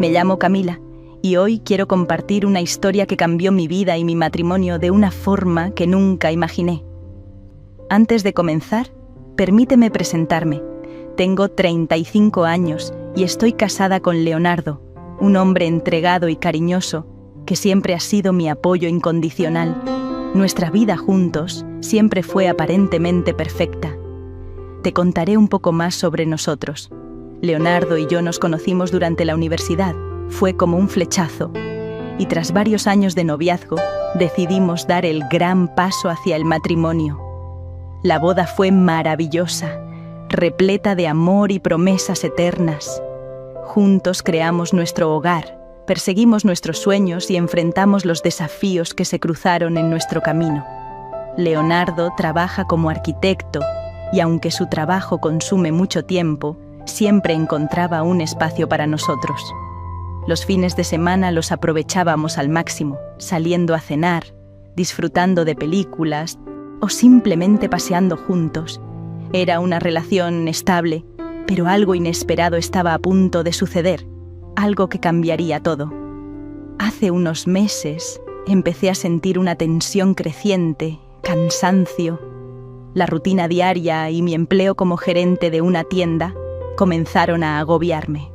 Me llamo Camila y hoy quiero compartir una historia que cambió mi vida y mi matrimonio de una forma que nunca imaginé. Antes de comenzar, permíteme presentarme. Tengo 35 años y estoy casada con Leonardo, un hombre entregado y cariñoso que siempre ha sido mi apoyo incondicional. Nuestra vida juntos siempre fue aparentemente perfecta. Te contaré un poco más sobre nosotros. Leonardo y yo nos conocimos durante la universidad. Fue como un flechazo. Y tras varios años de noviazgo, decidimos dar el gran paso hacia el matrimonio. La boda fue maravillosa, repleta de amor y promesas eternas. Juntos creamos nuestro hogar, perseguimos nuestros sueños y enfrentamos los desafíos que se cruzaron en nuestro camino. Leonardo trabaja como arquitecto y aunque su trabajo consume mucho tiempo, siempre encontraba un espacio para nosotros. Los fines de semana los aprovechábamos al máximo, saliendo a cenar, disfrutando de películas o simplemente paseando juntos. Era una relación estable, pero algo inesperado estaba a punto de suceder, algo que cambiaría todo. Hace unos meses empecé a sentir una tensión creciente, cansancio. La rutina diaria y mi empleo como gerente de una tienda comenzaron a agobiarme.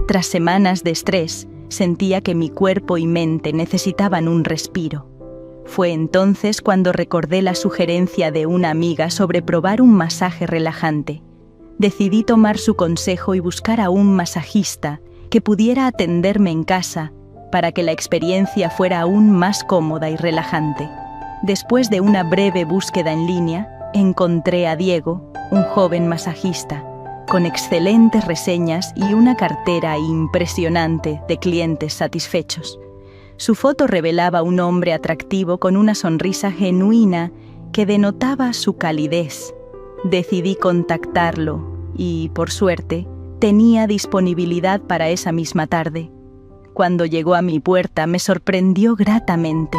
Tras semanas de estrés, sentía que mi cuerpo y mente necesitaban un respiro. Fue entonces cuando recordé la sugerencia de una amiga sobre probar un masaje relajante. Decidí tomar su consejo y buscar a un masajista que pudiera atenderme en casa para que la experiencia fuera aún más cómoda y relajante. Después de una breve búsqueda en línea, encontré a Diego, un joven masajista, con excelentes reseñas y una cartera impresionante de clientes satisfechos. Su foto revelaba un hombre atractivo con una sonrisa genuina que denotaba su calidez. Decidí contactarlo y, por suerte, tenía disponibilidad para esa misma tarde. Cuando llegó a mi puerta me sorprendió gratamente.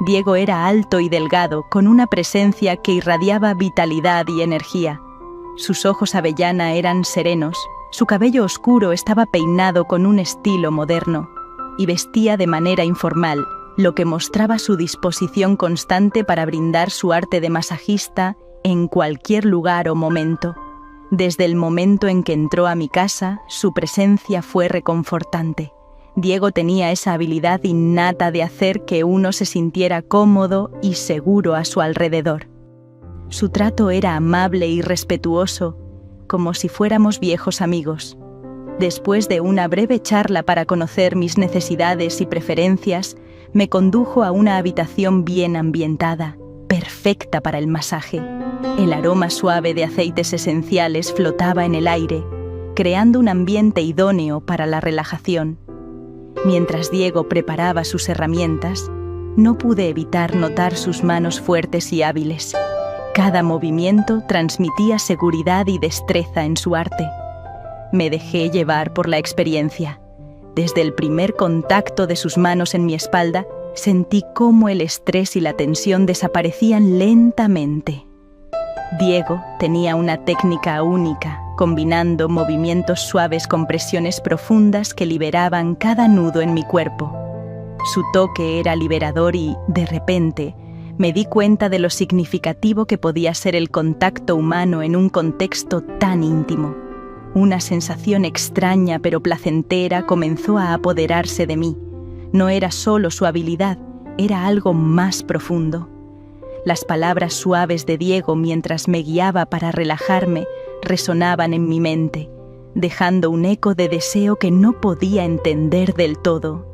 Diego era alto y delgado, con una presencia que irradiaba vitalidad y energía. Sus ojos avellana eran serenos, su cabello oscuro estaba peinado con un estilo moderno y vestía de manera informal, lo que mostraba su disposición constante para brindar su arte de masajista en cualquier lugar o momento. Desde el momento en que entró a mi casa, su presencia fue reconfortante. Diego tenía esa habilidad innata de hacer que uno se sintiera cómodo y seguro a su alrededor. Su trato era amable y respetuoso, como si fuéramos viejos amigos. Después de una breve charla para conocer mis necesidades y preferencias, me condujo a una habitación bien ambientada, perfecta para el masaje. El aroma suave de aceites esenciales flotaba en el aire, creando un ambiente idóneo para la relajación. Mientras Diego preparaba sus herramientas, no pude evitar notar sus manos fuertes y hábiles. Cada movimiento transmitía seguridad y destreza en su arte. Me dejé llevar por la experiencia. Desde el primer contacto de sus manos en mi espalda, sentí cómo el estrés y la tensión desaparecían lentamente. Diego tenía una técnica única, combinando movimientos suaves con presiones profundas que liberaban cada nudo en mi cuerpo. Su toque era liberador y, de repente, me di cuenta de lo significativo que podía ser el contacto humano en un contexto tan íntimo. Una sensación extraña pero placentera comenzó a apoderarse de mí. No era solo su habilidad, era algo más profundo. Las palabras suaves de Diego mientras me guiaba para relajarme resonaban en mi mente, dejando un eco de deseo que no podía entender del todo.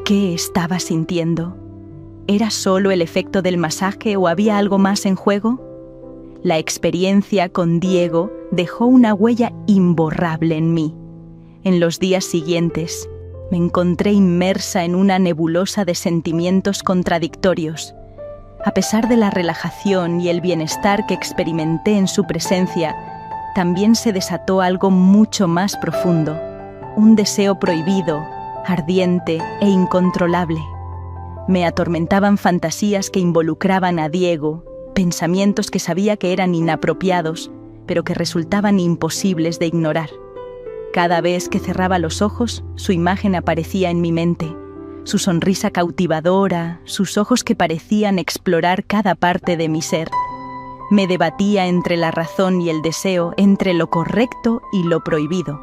¿Qué estaba sintiendo? ¿Era solo el efecto del masaje o había algo más en juego? La experiencia con Diego dejó una huella imborrable en mí. En los días siguientes, me encontré inmersa en una nebulosa de sentimientos contradictorios. A pesar de la relajación y el bienestar que experimenté en su presencia, también se desató algo mucho más profundo, un deseo prohibido, ardiente e incontrolable. Me atormentaban fantasías que involucraban a Diego, pensamientos que sabía que eran inapropiados, pero que resultaban imposibles de ignorar. Cada vez que cerraba los ojos, su imagen aparecía en mi mente. Su sonrisa cautivadora, sus ojos que parecían explorar cada parte de mi ser. Me debatía entre la razón y el deseo, entre lo correcto y lo prohibido.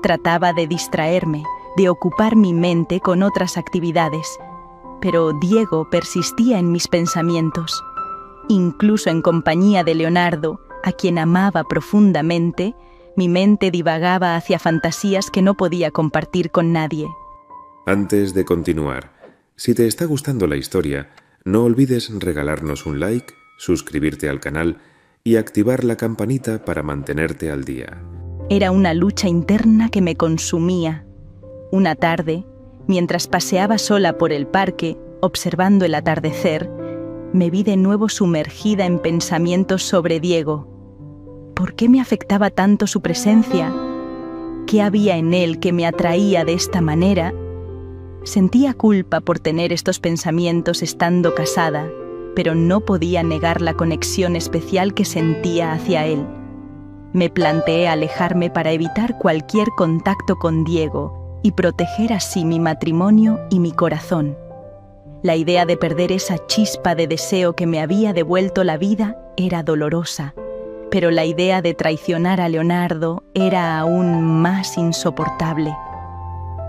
Trataba de distraerme, de ocupar mi mente con otras actividades, pero Diego persistía en mis pensamientos. Incluso en compañía de Leonardo, a quien amaba profundamente, mi mente divagaba hacia fantasías que no podía compartir con nadie. Antes de continuar, si te está gustando la historia, no olvides regalarnos un like, suscribirte al canal y activar la campanita para mantenerte al día. Era una lucha interna que me consumía. Una tarde, mientras paseaba sola por el parque, observando el atardecer, me vi de nuevo sumergida en pensamientos sobre Diego. ¿Por qué me afectaba tanto su presencia? ¿Qué había en él que me atraía de esta manera? Sentía culpa por tener estos pensamientos estando casada, pero no podía negar la conexión especial que sentía hacia él. Me planteé alejarme para evitar cualquier contacto con Diego y proteger así mi matrimonio y mi corazón. La idea de perder esa chispa de deseo que me había devuelto la vida era dolorosa, pero la idea de traicionar a Leonardo era aún más insoportable.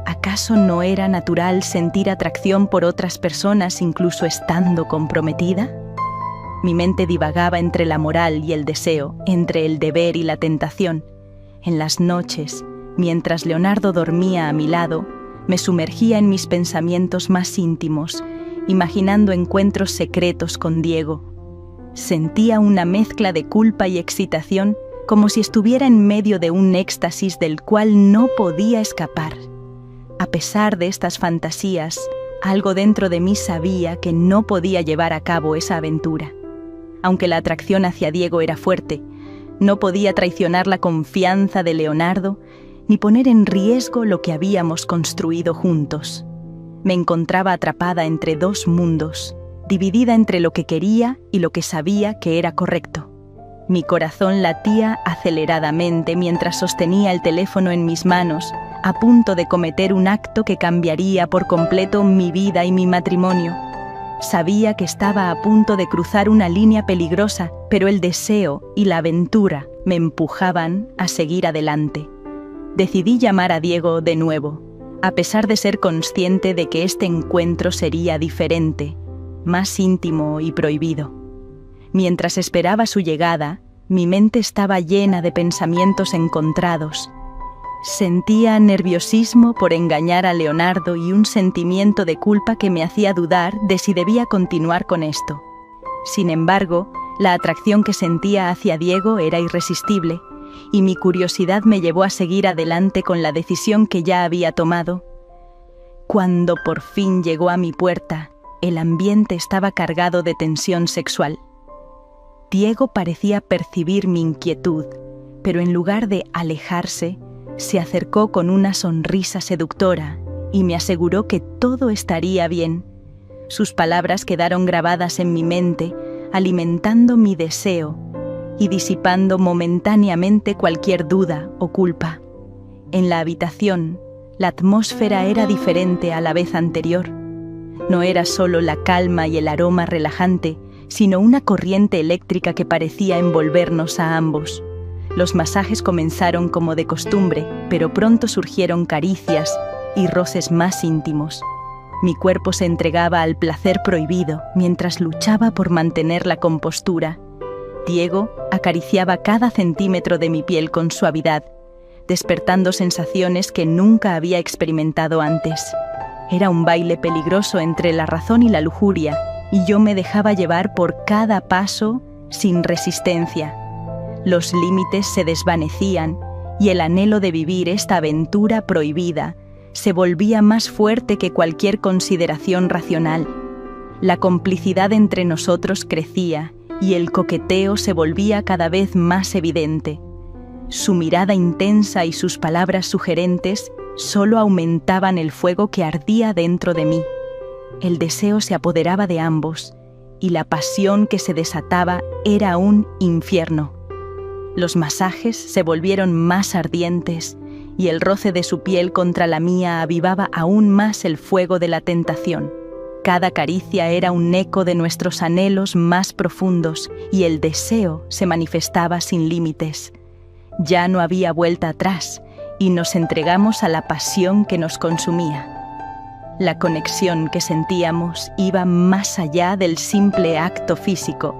¿Acaso no era natural sentir atracción por otras personas incluso estando comprometida? Mi mente divagaba entre la moral y el deseo, entre el deber y la tentación. En las noches, mientras Leonardo dormía a mi lado, me sumergía en mis pensamientos más íntimos, imaginando encuentros secretos con Diego. Sentía una mezcla de culpa y excitación, como si estuviera en medio de un éxtasis del cual no podía escapar. A pesar de estas fantasías, algo dentro de mí sabía que no podía llevar a cabo esa aventura. Aunque la atracción hacia Diego era fuerte, no podía traicionar la confianza de Leonardo ni poner en riesgo lo que habíamos construido juntos. Me encontraba atrapada entre dos mundos, dividida entre lo que quería y lo que sabía que era correcto. Mi corazón latía aceleradamente mientras sostenía el teléfono en mis manos, a punto de cometer un acto que cambiaría por completo mi vida y mi matrimonio. Sabía que estaba a punto de cruzar una línea peligrosa, pero el deseo y la aventura me empujaban a seguir adelante. Decidí llamar a Diego de nuevo, a pesar de ser consciente de que este encuentro sería diferente, más íntimo y prohibido. Mientras esperaba su llegada, mi mente estaba llena de pensamientos encontrados. Sentía nerviosismo por engañar a Leonardo y un sentimiento de culpa que me hacía dudar de si debía continuar con esto. Sin embargo, la atracción que sentía hacia Diego era irresistible, y mi curiosidad me llevó a seguir adelante con la decisión que ya había tomado. Cuando por fin llegó a mi puerta, el ambiente estaba cargado de tensión sexual. Diego parecía percibir mi inquietud, pero en lugar de alejarse, se acercó con una sonrisa seductora y me aseguró que todo estaría bien. Sus palabras quedaron grabadas en mi mente, alimentando mi deseo y disipando momentáneamente cualquier duda o culpa. En la habitación, la atmósfera era diferente a la vez anterior. No era solo la calma y el aroma relajante, sino una corriente eléctrica que parecía envolvernos a ambos. Los masajes comenzaron como de costumbre, pero pronto surgieron caricias y roces más íntimos. Mi cuerpo se entregaba al placer prohibido mientras luchaba por mantener la compostura. Diego acariciaba cada centímetro de mi piel con suavidad, despertando sensaciones que nunca había experimentado antes. Era un baile peligroso entre la razón y la lujuria, y yo me dejaba llevar por cada paso sin resistencia. Los límites se desvanecían y el anhelo de vivir esta aventura prohibida se volvía más fuerte que cualquier consideración racional. La complicidad entre nosotros crecía y el coqueteo se volvía cada vez más evidente. Su mirada intensa y sus palabras sugerentes solo aumentaban el fuego que ardía dentro de mí. El deseo se apoderaba de ambos y la pasión que se desataba era un infierno. Los masajes se volvieron más ardientes y el roce de su piel contra la mía avivaba aún más el fuego de la tentación. Cada caricia era un eco de nuestros anhelos más profundos y el deseo se manifestaba sin límites. Ya no había vuelta atrás y nos entregamos a la pasión que nos consumía. La conexión que sentíamos iba más allá del simple acto físico.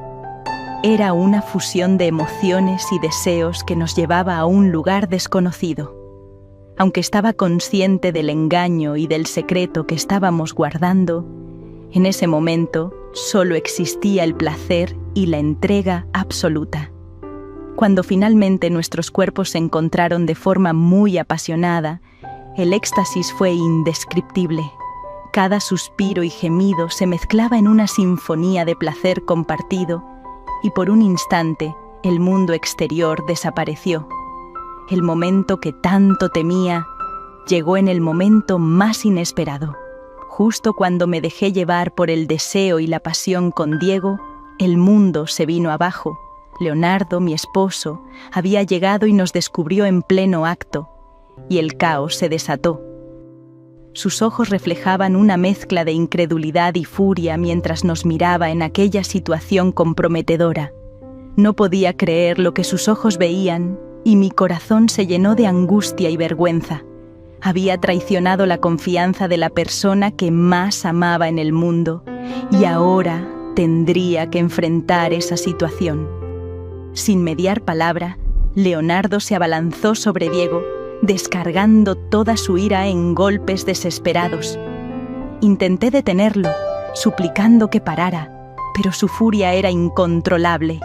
Era una fusión de emociones y deseos que nos llevaba a un lugar desconocido. Aunque estaba consciente del engaño y del secreto que estábamos guardando, en ese momento solo existía el placer y la entrega absoluta. Cuando finalmente nuestros cuerpos se encontraron de forma muy apasionada, el éxtasis fue indescriptible. Cada suspiro y gemido se mezclaba en una sinfonía de placer compartido y por un instante el mundo exterior desapareció. El momento que tanto temía llegó en el momento más inesperado. Justo cuando me dejé llevar por el deseo y la pasión con Diego, el mundo se vino abajo. Leonardo, mi esposo, había llegado y nos descubrió en pleno acto, y el caos se desató. Sus ojos reflejaban una mezcla de incredulidad y furia mientras nos miraba en aquella situación comprometedora. No podía creer lo que sus ojos veían, y mi corazón se llenó de angustia y vergüenza. Había traicionado la confianza de la persona que más amaba en el mundo, y ahora tendría que enfrentar esa situación. Sin mediar palabra, Leonardo se abalanzó sobre Diego, descargando toda su ira en golpes desesperados. Intenté detenerlo, suplicando que parara, pero su furia era incontrolable.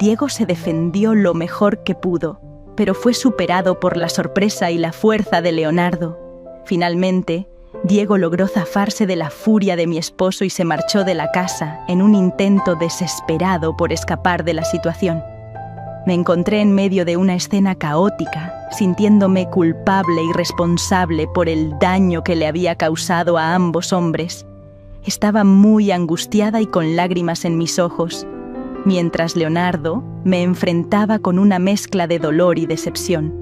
Diego se defendió lo mejor que pudo, pero fue superado por la sorpresa y la fuerza de Leonardo. Finalmente, Diego logró zafarse de la furia de mi esposo y se marchó de la casa en un intento desesperado por escapar de la situación. Me encontré en medio de una escena caótica, sintiéndome culpable y responsable por el daño que le había causado a ambos hombres. Estaba muy angustiada y con lágrimas en mis ojos, mientras Leonardo me enfrentaba con una mezcla de dolor y decepción.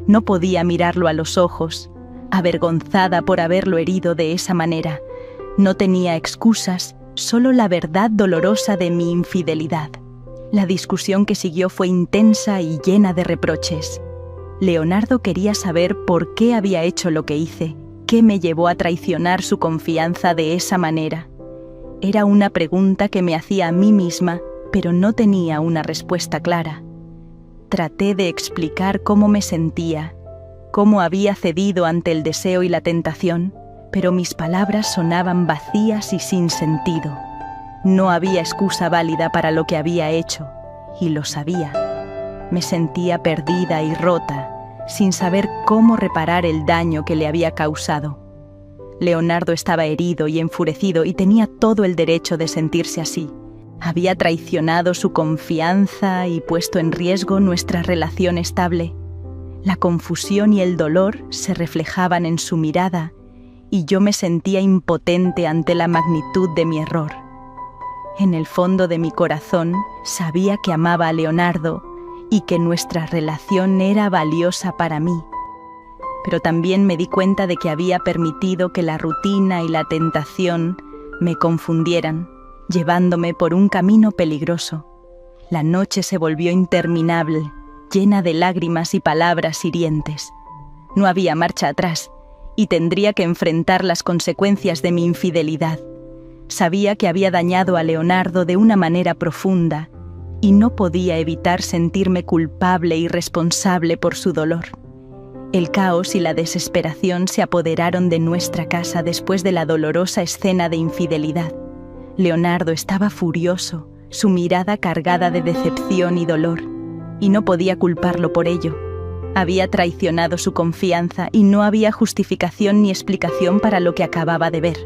No podía mirarlo a los ojos, avergonzada por haberlo herido de esa manera. No tenía excusas, solo la verdad dolorosa de mi infidelidad. La discusión que siguió fue intensa y llena de reproches. Leonardo quería saber por qué había hecho lo que hice, qué me llevó a traicionar su confianza de esa manera. Era una pregunta que me hacía a mí misma, pero no tenía una respuesta clara. Traté de explicar cómo me sentía, cómo había cedido ante el deseo y la tentación, pero mis palabras sonaban vacías y sin sentido. No había excusa válida para lo que había hecho, y lo sabía. Me sentía perdida y rota, sin saber cómo reparar el daño que le había causado. Leonardo estaba herido y enfurecido y tenía todo el derecho de sentirse así. Había traicionado su confianza y puesto en riesgo nuestra relación estable. La confusión y el dolor se reflejaban en su mirada, y yo me sentía impotente ante la magnitud de mi error. En el fondo de mi corazón sabía que amaba a Leonardo y que nuestra relación era valiosa para mí. Pero también me di cuenta de que había permitido que la rutina y la tentación me confundieran, llevándome por un camino peligroso. La noche se volvió interminable, llena de lágrimas y palabras hirientes. No había marcha atrás, y tendría que enfrentar las consecuencias de mi infidelidad. Sabía que había dañado a Leonardo de una manera profunda, y no podía evitar sentirme culpable y responsable por su dolor. El caos y la desesperación se apoderaron de nuestra casa después de la dolorosa escena de infidelidad. Leonardo estaba furioso, su mirada cargada de decepción y dolor, y no podía culparlo por ello. Había traicionado su confianza y no había justificación ni explicación para lo que acababa de ver.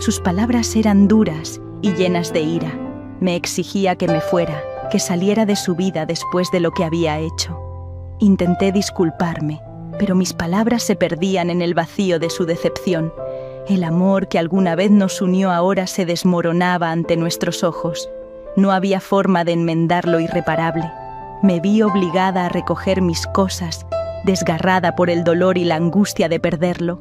Sus palabras eran duras y llenas de ira. Me exigía que me fuera, que saliera de su vida después de lo que había hecho. Intenté disculparme, pero mis palabras se perdían en el vacío de su decepción. El amor que alguna vez nos unió ahora se desmoronaba ante nuestros ojos. No había forma de enmendar lo irreparable. Me vi obligada a recoger mis cosas desgarrada por el dolor y la angustia de perderlo.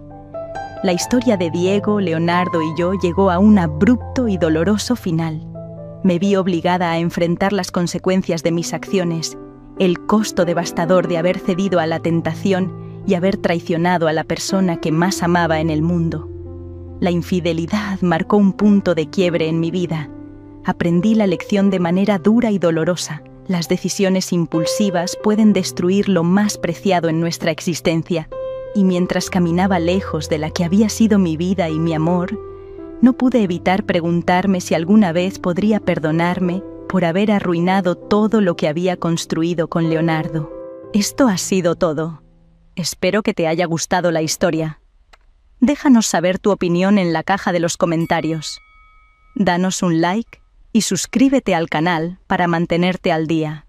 La historia de Diego, Leonardo y yo llegó a un abrupto y doloroso final. Me vi obligada a enfrentar las consecuencias de mis acciones, el costo devastador de haber cedido a la tentación y haber traicionado a la persona que más amaba en el mundo. La infidelidad marcó un punto de quiebre en mi vida. Aprendí la lección de manera dura y dolorosa. Las decisiones impulsivas pueden destruir lo más preciado en nuestra existencia. Y mientras caminaba lejos de la que había sido mi vida y mi amor, no pude evitar preguntarme si alguna vez podría perdonarme por haber arruinado todo lo que había construido con Leonardo. Esto ha sido todo. Espero que te haya gustado la historia. Déjanos saber tu opinión en la caja de los comentarios. Danos un like y suscríbete al canal para mantenerte al día.